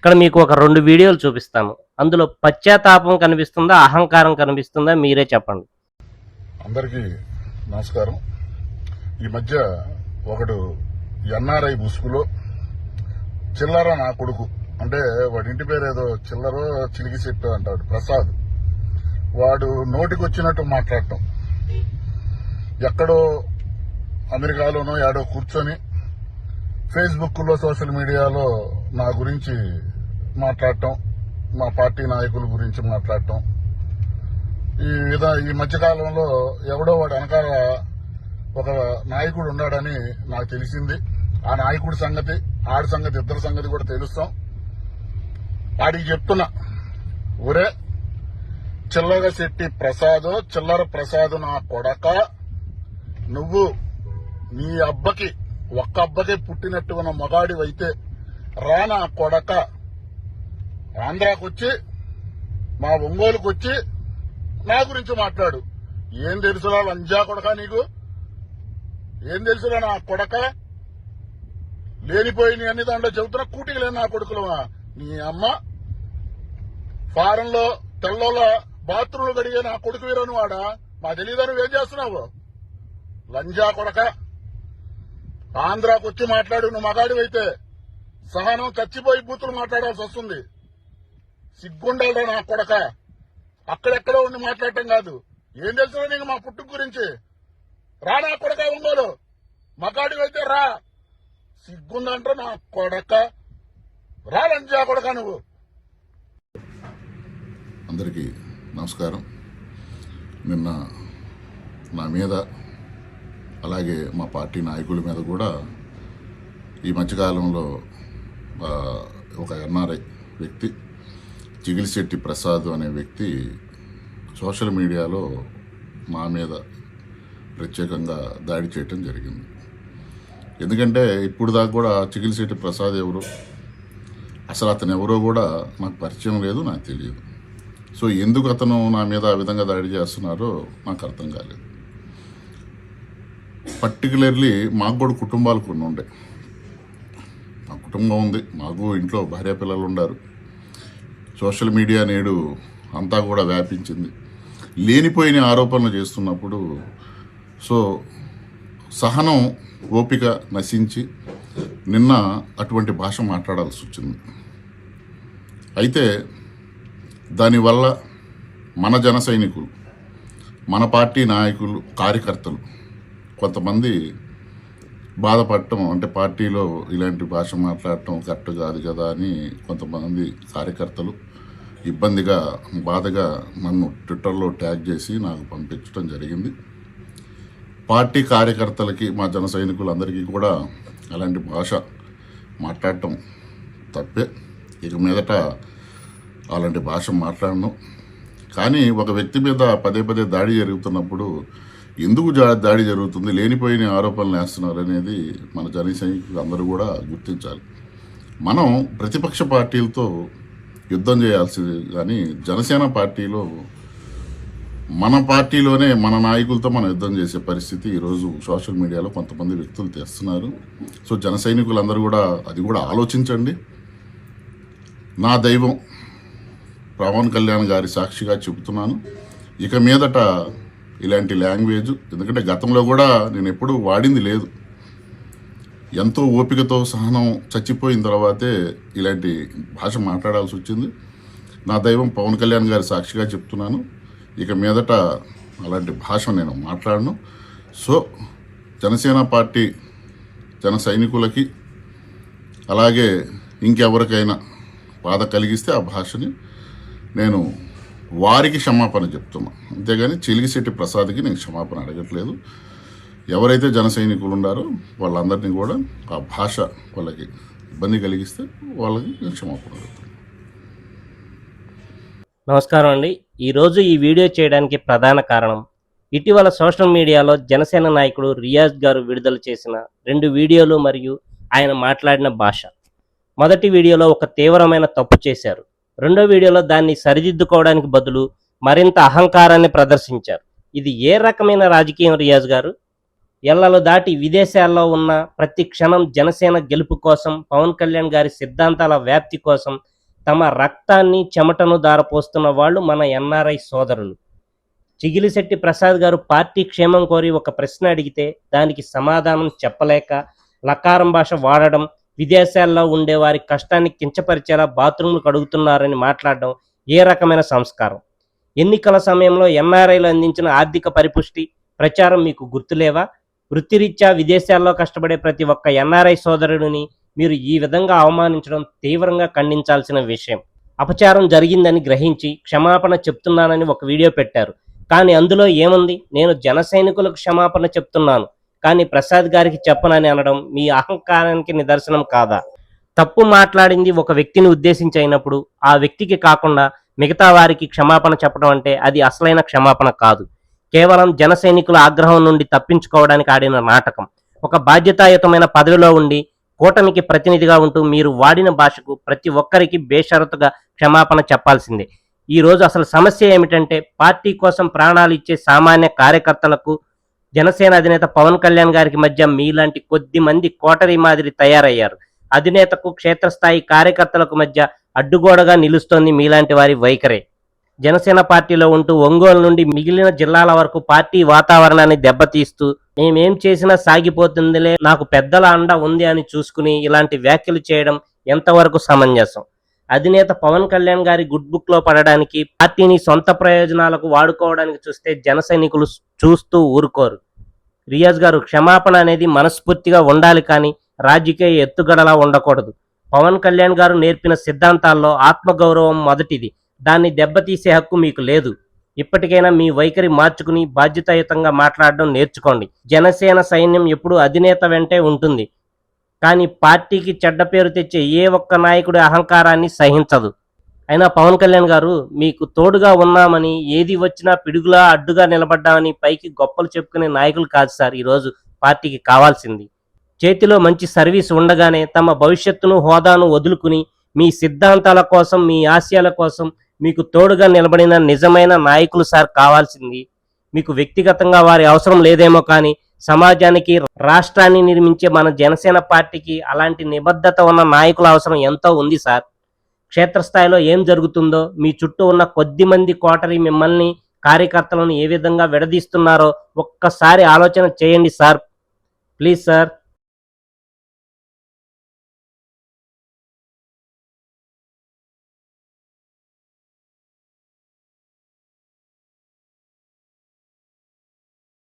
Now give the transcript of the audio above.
ఇక్కడ మీకు ఒక 2 వీడియోలు చూపిస్తాను. అందులో పశ్చాత్తాపం కనిపిస్తుందా? అహంకారం కనిపిస్తుందా? మీరే చెప్పండి. అందరికీ నమస్కారం. ఈ మధ్య ఒకడు ఎన్ఆర్ఐ ముసుగులో చిల్లర నా కొడుకు అంటే వాడి ఇంటి పేరు ఏదో చిల్లరో చిలికి చెట్టు అంటాడు ప్రసాద్. వాడు నోటికి వచ్చినట్టు మాట్లాడటం, ఎక్కడో అమెరికాలోనో ఏడో కూర్చొని ఫేస్బుక్ లో సోషల్ మీడియాలో నా గురించి మాట్లాడటం, మా పార్టీ నాయకుల గురించి మాట్లాడటం. ఈ మధ్యకాలంలో ఎవడో వాడు వెనకాల ఒక నాయకుడు ఉన్నాడని నాకు తెలిసింది. ఆ నాయకుడి సంగతి, ఆడి సంగతి, ఇద్దరి సంగతి కూడా తెలుస్తాం. ఆడికి చెప్తున్నా, ఒరే చిల్లర శెట్టి ప్రసాద్, చిల్లర ప్రసాద్ నా కొడక, నువ్వు నీ అబ్బకి ఒక్క అబ్బకే పుట్టినట్టు ఉన్న మగాడివైతే రా నా కొడక, ఆంధ్రాకొచ్చి మా ఒంగోలుకొచ్చి నా గురించి మాట్లాడు. ఏం తెలుసురా లంజా కొడక, నీకు ఏం తెలుసురా నా కొడక? లేనిపోయి అన్ని దాంట్లో చెబుతున్నా, కూటికి లేని నా కొడుకులు. నీ అమ్మ ఫారెన్ లో తెల్లలో బాత్రూంలు కడిగే నా కొడుకు వీరను వాడా? మా తెలీదా నువ్వేం చేస్తున్నావు? లంజా కొడక, ఆంధ్రాకు వచ్చి మాట్లాడు. నువ్వు మగాడివైతే సహనం చచ్చిపోయి బూతులు మాట్లాడాల్సి వస్తుంది. సిగ్గుండాలరా నా కొడక. అక్కడెక్కడో ఉండి మాట్లాడటం కాదు. ఏం తెలుసు నీకు మా పుట్టుక గురించి? రా నా కొడక ఒంగోలు, మగాడివైతే రా. సిగ్గుందంట నా కొడక, రా లంజా కొడక నువ్వు. అందరికీ నమస్కారం. నిన్న నా మీద అలాగే మా పార్టీ నాయకుల మీద కూడా ఈ మధ్యకాలంలో ఒక ఎన్ఆర్ఐ వ్యక్తి చిగిలిశెట్టి ప్రసాద్ అనే వ్యక్తి సోషల్ మీడియాలో మా మీద ప్రత్యేకంగా దాడి చేయటం జరిగింది. ఎందుకంటే ఇప్పుడు దాకా కూడా చిగిలిశెట్టి ప్రసాద్ ఎవరు, అసలు అతను ఎవరో కూడా నాకు పరిచయం లేదు, నాకు తెలియదు. సో ఎందుకు అతను నా మీద ఆ విధంగా దాడి చేస్తున్నారో నాకు అర్థం కాలేదు. పర్టికులర్లీ మాకు కూడా కుటుంబాలు కొన్ని ఉండే, మా కుటుంబం ఉంది, మాకు ఇంట్లో భార్య పిల్లలు ఉన్నారు. సోషల్ మీడియా నేడు అంతా కూడా వ్యాపించింది. లేనిపోయిన ఆరోపణలు చేస్తున్నప్పుడు సో సహనం, ఓపిక నశించి నిన్న అటువంటి భాష మాట్లాడాల్సి వచ్చింది. అయితే దానివల్ల మన జన సైనికులు, మన పార్టీ నాయకులు, కార్యకర్తలు కొంతమంది బాధపడటం, అంటే పార్టీలో ఇలాంటి భాష మాట్లాడటం కరెక్ట్ కాదు కదా అని కొంతమంది కార్యకర్తలు ఇబ్బందిగా, బాధగా నన్ను ట్విట్టర్లో ట్యాగ్ చేసి నాకు పంపించడం జరిగింది. పార్టీ కార్యకర్తలకి, మా జన సైనికులందరికీ కూడా అలాంటి భాష మాట్లాడటం తప్పే. ఇక మీదట అలాంటి భాష మాట్లాడను. కానీ ఒక వ్యక్తి మీద పదే పదే దాడి జరుగుతున్నప్పుడు ఎందుకు దాడి జరుగుతుంది, లేనిపోయిన ఆరోపణలు వేస్తున్నారు అనేది మన జన సైనికులు అందరూ కూడా గుర్తించాలి. మనం ప్రతిపక్ష పార్టీలతో యుద్ధం చేయాల్సింది, కానీ జనసేన పార్టీలో మన పార్టీలోనే మన నాయకులతో మనం యుద్ధం చేసే పరిస్థితి ఈరోజు సోషల్ మీడియాలో కొంతమంది వ్యక్తులు తెస్తున్నారు. సో జన సైనికులందరూ కూడా అది కూడా ఆలోచించండి. నా దైవం పవన్ కళ్యాణ్ గారి సాక్షిగా చెబుతున్నాను, ఇక మీదట ఇలాంటి లాంగ్వేజ్, ఎందుకంటే గతంలో కూడా నేను ఎప్పుడూ వాడింది లేదు. ఎంతో ఓపికతో సహనం చచ్చిపోయిన తర్వాతే ఇలాంటి భాష మాట్లాడాల్సి వచ్చింది. నా దైవం పవన్ కళ్యాణ్ గారి సాక్షిగా చెప్తున్నాను, ఇక మీదట అలాంటి భాష నేను మాట్లాడను. సో జనసేన పార్టీ జన సైనికులకి అలాగే ఇంకెవరికైనా బాధ కలిగిస్తే ఆ భాషని నేను వారికి క్షమాపణ చెప్తున్నా, అంతేగాని చిలిగిశెట్టి ప్రసాద్కి నేను క్షమాపణ అడగట్లేదు. ఎవరైతే జన సైనికులు ఉన్నారో వాళ్ళందరినీ కూడా ఆ భాష వాళ్ళకి ఇబ్బంది కలిగిస్తే వాళ్ళకి నేను క్షమాపణ అడుగుతాను. నమస్కారం అండి. ఈరోజు ఈ వీడియో చేయడానికి ప్రధాన కారణం, ఇటీవల సోషల్ మీడియాలో జనసేన నాయకుడు రియాజ్ గారు విడుదల చేసిన 2 వీడియోలు మరియు ఆయన మాట్లాడిన భాష. మొదటి వీడియోలో ఒక తీవ్రమైన తప్పు చేశారు. రెండో వీడియోలో దాన్ని సరిదిద్దుకోవడానికి బదులు మరింత అహంకారాన్ని ప్రదర్శించారు. ఇది ఏ రకమైన రాజకీయం రియాజ్ గారు? ఎల్లలు దాటి విదేశాల్లో ఉన్న ప్రతి క్షణం జనసేన గెలుపు కోసం, పవన్ కళ్యాణ్ గారి సిద్ధాంతాల వ్యాప్తి కోసం తమ రక్తాన్ని చెమటను దారపోస్తున్న వాళ్ళు మన ఎన్ఆర్ఐ సోదరులు. చిగిలిశెట్టి ప్రసాద్ గారు పార్టీ క్షేమం కోరి ఒక ప్రశ్న అడిగితే దానికి సమాధానం చెప్పలేక లకారం భాష వాడడం, విదేశాల్లో ఉండే వారి కష్టాన్ని కించపరిచేలా బాత్రూంలు కడుగుతున్నారని మాట్లాడడం ఏ రకమైన సంస్కారం? ఎన్నికల సమయంలో ఎన్ఆర్ఐలు అందించిన ఆర్థిక పరిపుష్టి, ప్రచారం మీకు గుర్తులేవా? వృత్తిరీత్యా విదేశాల్లో కష్టపడే ప్రతి ఒక్క ఎన్ఆర్ఐ సోదరుడిని మీరు ఈ విధంగా అవమానించడం తీవ్రంగా ఖండించాల్సిన విషయం. అపచారం జరిగిందని గ్రహించి క్షమాపణ చెప్తున్నానని ఒక వీడియో పెట్టారు. కానీ అందులో ఏముంది? నేను జన సైనికులకు క్షమాపణ చెప్తున్నాను, కానీ ప్రసాద్ గారికి చెప్పనని అనడం మీ అహంకారానికి నిదర్శనం కాదా? తప్పు మాట్లాడింది ఒక వ్యక్తిని ఉద్దేశించి అయినప్పుడు ఆ వ్యక్తికి కాకుండా మిగతా వారికి క్షమాపణ చెప్పడం అంటే అది అసలైన క్షమాపణ కాదు. కేవలం జన సైనికుల ఆగ్రహం నుండి తప్పించుకోవడానికి ఆడిన నాటకం. ఒక బాధ్యతాయుతమైన పదవిలో ఉండి కూటమికి ప్రతినిధిగా ఉంటూ మీరు వాడిన భాషకు ప్రతి ఒక్కరికి బేషరతుగా క్షమాపణ చెప్పాల్సిందే. ఈ రోజు అసలు సమస్య ఏమిటంటే పార్టీ కోసం ప్రాణాలు ఇచ్చే సామాన్య కార్యకర్తలకు జనసేన అధినేత పవన్ కళ్యాణ్ గారికి మధ్య మీలాంటి కొద్ది మంది కోటరీ మాదిరి తయారయ్యారు. అధినేతకు క్షేత్రస్థాయి కార్యకర్తలకు మధ్య అడ్డుగోడగా నిలుస్తోంది మీలాంటి వారి వైఖరే. జనసేన పార్టీలో ఉంటూ ఒంగోలు నుండి మిగిలిన జిల్లాల వరకు పార్టీ వాతావరణాన్ని దెబ్బతీస్తూ మేమేం చేసినా సాగిపోతుందిలే, నాకు పెద్దల అండ ఉంది అని చూసుకుని ఇలాంటి వ్యాఖ్యలు చేయడం ఎంతవరకు సమంజసం? అధినేత పవన్ కళ్యాణ్ గారి గుడ్ బుక్ లో పడడానికి, పార్టీని సొంత ప్రయోజనాలకు వాడుకోవడానికి చూస్తే జన సైనికులు చూస్తూ ఊరుకోరు. రియాజ్ గారు, క్షమాపణ అనేది మనస్ఫూర్తిగా ఉండాలి, కానీ రాజకీయ ఎత్తుగడలా ఉండకూడదు. పవన్ కళ్యాణ్ గారు నేర్పిన సిద్ధాంతాల్లో ఆత్మగౌరవం మొదటిది. దాన్ని దెబ్బతీసే హక్కు మీకు లేదు. ఇప్పటికైనా మీ వైఖరి మార్చుకుని బాధ్యతాయుతంగా మాట్లాడడం నేర్చుకోండి. జనసేన సైన్యం ఎప్పుడూ అధినేత వెంటే ఉంటుంది, కానీ పార్టీకి చెడ్డ పేరు తెచ్చే ఏ ఒక్క నాయకుడి అహంకారాన్ని సహించదు. అయినా పవన్ కళ్యాణ్ గారు, మీకు తోడుగా ఉన్నామని, ఏది వచ్చినా పిడుగులా అడ్డుగా నిలబడ్డామని పైకి గొప్పలు చెప్పుకునే నాయకులు కాదు సార్ ఈరోజు పార్టీకి కావాల్సింది. చేతిలో మంచి సర్వీస్ ఉండగానే తమ భవిష్యత్తును, హోదాను వదులుకుని మీ సిద్ధాంతాల కోసం, మీ ఆశయాల కోసం మీకు తోడుగా నిలబడిన నిజమైన నాయకులు సార్ కావాల్సింది. మీకు వ్యక్తిగతంగా వారి అవసరం లేదేమో, కానీ సమాజానికి, రాష్ట్రాన్ని నిర్మించే మన జనసేన పార్టీకి అలాంటి నిబద్ధత ఉన్న నాయకుల అవసరం ఎంతో ఉంది సార్. క్షేత్రస్థాయిలో ఏం జరుగుతుందో, మీ చుట్టూ ఉన్న కొద్ది మంది కోటరీ మిమ్మల్ని, కార్యకర్తలను ఏ విధంగా విడదీస్తున్నారో ఒక్కసారి ఆలోచన చేయండి సార్. Please sir.